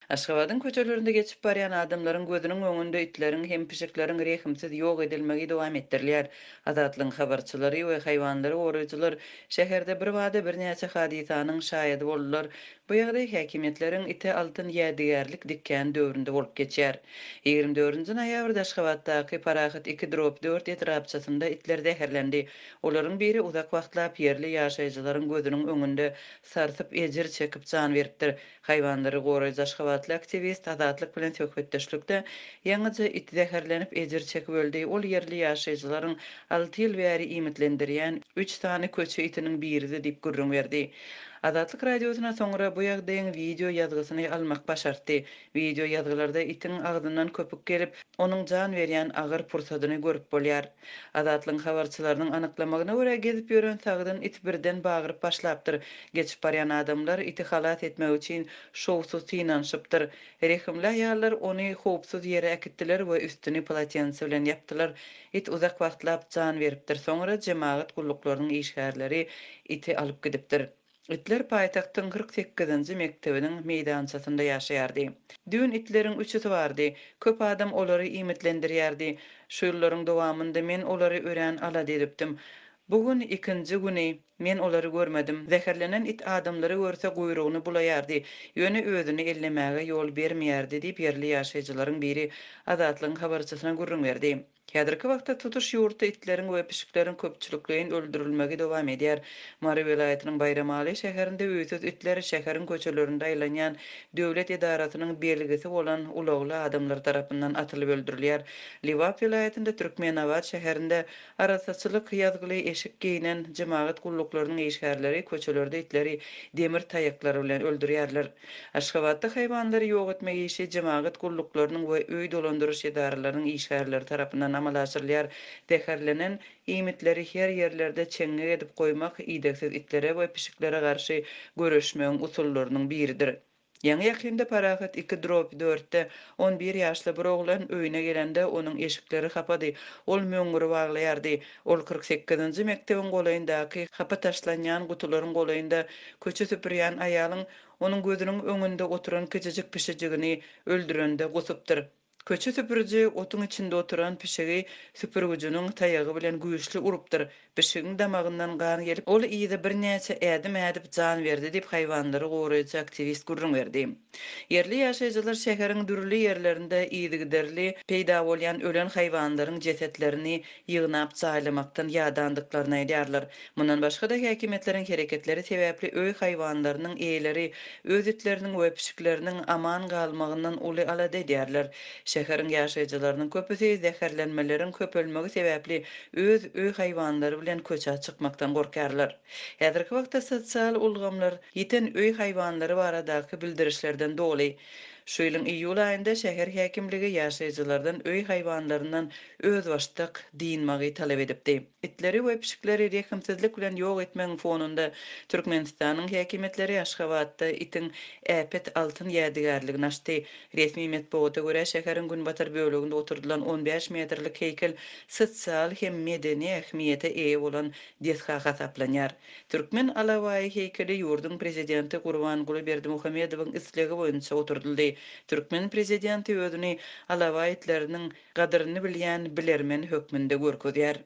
Aşgabatyň köçelerinde geçip barýan adamlaryň gözüniň öňünde itleriň hem pişikleriň rehimsiz ýok edilmegi dowam etdirilýär. Azatlyň habarçylary we haýwanlary goraýjylar şäherde bir wada birnäçe hadisanyň şahydy boldular. Bu ýagdaý häkimetleriň ite altyn ýadigärlik dikkän döwründe bolup geçýär. 24-nji noýabrda Aşgabatdaky Parahat 2-4 etrapçasynda itler zäherlendi. Olaryň biri uzak wagtlap ýerli ýaşaýjylaryň gözüniň öňünde sarsyp ejir çekip jan beripdir. Haýwanlary goraýjy Aşgabatly aktivist azatlyk bilen söhbetdeşlikde ýaňyja it zäherlenip ejir çekip öldi. Ol ýerli ýaşaýjylaryň 6 ýyl bäri ümitlendirýän 3 tany köçe itiniň biridi diýip gürrüň berdi. Azatlyk radiosuna soňra bu ýagdaýyň video ýazgysyny almak başardy. Video ýazgylarda itin agdyndan köpük gelip, onuň jan berýän agyr pursadyny görüp bolýar. Azatlyň habarçylarynyň anyklamagyna görä gezip ýören sagdyn it birden bagyryp başlapdyr. Geçip barýan adamlar iti halat etmek üçin şowsuz tynanşypdyr. Rehimli aýallar ony howpsuz ýere äkitdiler we üstüni polatiense bilen ýapdylar. It uzak wagtlap jan beripdir. Soňra jemaat gullyklarynyň işgärleri iti alyp gidipdir. Itler paýtagtyň 48-nji mektebiniň meýdançasynda ýaşaýardy. Dün itleriň üçüsi bardy. Köp adam olary imitlendirýärdi. Şu ýyllaryň dowamynda men olary ören ala edipdim. Bugün ikinji güni men olary görmedim. Zäherlenen it adamlary görse guyrugyny bulaýardy. Ýöne özüni ellemäge ýol bermeýärdi diýip ýerli ýaşaýjylaryň biri Azatlyň habarçysyna gürrüň berdi. Häzirki wagtda tutuş ýurtda itleriň we pişikleriň köpçülikleýin öldürilmegi dowam edýär. Mary welaýatynyň Bayramaly şäherinde öýsüz itler şäheriň köçelerinde aýlanýan döwlet edarasynyň belgisi bolan ulagly adamlar tarapyndan atylyp öldürilýär. Liwap welaýatynda Türkmenawat şäherinde arasaçylyk ýazgyly eşik giyinen jemaat gullyklarynyň işgärleri köçelerde itleri demir taýaklary bilen öldürýärler. Aşgabatda haýwanlary ýok etmek işi jemaat gullyklarynyň we öý dolandyryş edaralarynyň işgärleri tarapyndan amal aşyrylýar. Zäherlenen imitleri her ýerlerde çeňe edip goýmak iýdeksiz itlere we pişiklere garşy göreşmegiň usullarynyň biridir. Ýa-ni ýakynda Parahat 2-4-de 11 ýaşly bir oglan öýüne gelende onuň eşikleri kapady. Ol möňüri baglaýardy. Ol 48-nji mektebiň golaýyndaky hapa taşlanýan gutularyň golaýynda köçe süpürýän aýalyň onuň gözüniň öňünde oturan kiçijik pişijigini öldürende gusypdyr. Köçe süpürüji otuň içinde oturan pişigi süpürgüjiniň taýagy bilen güýçli urupdyr. Pişigiň damagyndan gan gelip, ol iýde birnäçe ädim ädip jan berdi diýip haýwanlary goraýjy aktivist gürrüň berdi. Yerli ýaşaýjylar şäheriň dürli ýerlerinde iýdigiderli peýda bolýan ölen haýwanlaryň jesetlerini ýygnap jaýlamakdan ýadandyklaryny aýdýarlar. Mundan başga da häkimetleriň hereketleri sebäpli öý haýwanlarynyň eýleri öz itleriniň we pişikleriniň aman galmagyndan uly alada edýärler. Şäheriň ýaşaýjylarynyň köpüsi zäherlenmeleriň köpelmegi sebäpli öz öý haýwanlary bilen köçe çykmakdan gorkarlar. Häzirki wagtda sosial ulgamlar ýeten öý haýwanlary baradaky bildirişlerden doly. Şu ýylyň iýul aýynda şäher häkimligi ýaşaýjylardan öý haýwanlarynyň öz başlyk diýinmegi talap edipdi. Itleri we pişikleri rehimsizlik bilen ýok etmegiň fonunda Türkmenistanyň häkimetleri Aşgabatda itin äpet altyn ýadigärligini açdy. Resmi metbuata görä şäheriň günbatar böleginde oturdulan 15 metrlik heýkel sosial hem medeni ähmiýete eýe bolan desha hasaplanýar. Türkmen Alawaý heýkeli ýurdun prezidenti Gurbanguly Berdimuhammedowyň islegi boýunça oturdyldy. Türkmen prezidenti özüni Alawaýetleriniň gadryny bilýän bilermen hökmünde görkezýär.